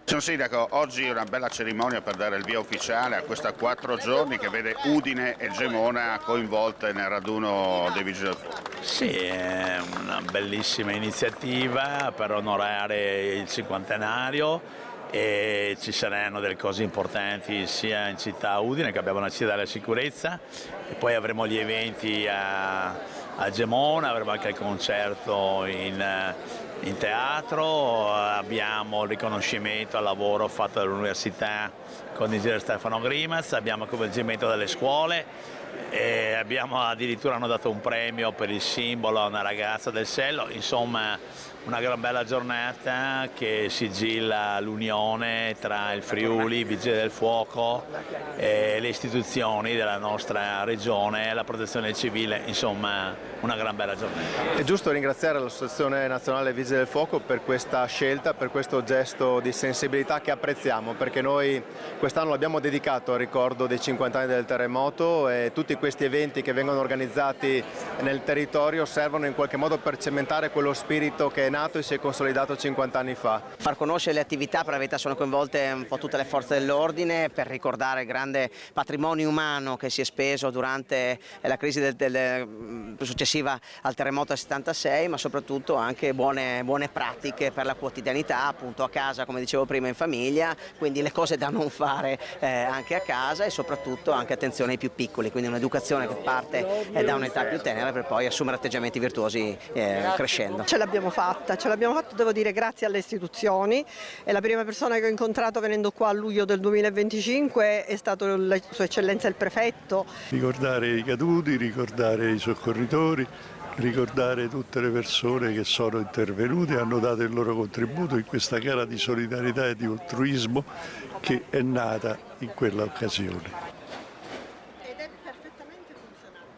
Signor Sindaco, oggi è una bella cerimonia per dare il via ufficiale a questa 4 giorni che vede Udine e Gemona coinvolte nel raduno dei Vigili del Fuoco. Sì, è una bellissima iniziativa per onorare il cinquantenario e ci saranno delle cose importanti sia in città Udine che abbiamo una città della sicurezza e poi avremo gli eventi a Gemona, avremo anche il concerto in teatro, abbiamo il riconoscimento al lavoro fatto dall'Università con il Giro Stefano Grimaz, abbiamo il coinvolgimento delle scuole e addirittura hanno dato un premio per il simbolo a una ragazza del Sello, insomma una gran bella giornata che sigilla l'unione tra il Friuli, i Vigili del Fuoco e le istituzioni della nostra regione, la protezione civile, insomma una gran bella giornata. È giusto ringraziare l'Associazione Nazionale Vigili del Fuoco per questa scelta, per questo gesto di sensibilità che apprezziamo, perché noi quest'anno l'abbiamo dedicato al ricordo dei 50 anni del terremoto e tutti questi eventi che vengono organizzati nel territorio servono in qualche modo per cementare quello spirito che è nato e si è consolidato 50 anni fa. Far conoscere le attività, per la verità sono coinvolte un po' tutte le forze dell'ordine per ricordare il grande patrimonio umano che si è speso durante la crisi successiva al terremoto del 76, ma soprattutto anche buone pratiche per la quotidianità, appunto a casa, come dicevo prima, in famiglia, quindi le cose da non fare anche a casa e soprattutto anche attenzione ai più piccoli, quindi un'educazione che parte da un'età più tenera per poi assumere atteggiamenti virtuosi crescendo. Ce l'abbiamo fatta, devo dire, grazie alle istituzioni. E la prima persona che ho incontrato venendo qua a luglio del 2025 è stato Sua Eccellenza il Prefetto. Ricordare i caduti, ricordare i soccorritori, ricordare tutte le persone che sono intervenute e hanno dato il loro contributo in questa gara di solidarietà e di altruismo che è nata in quella occasione.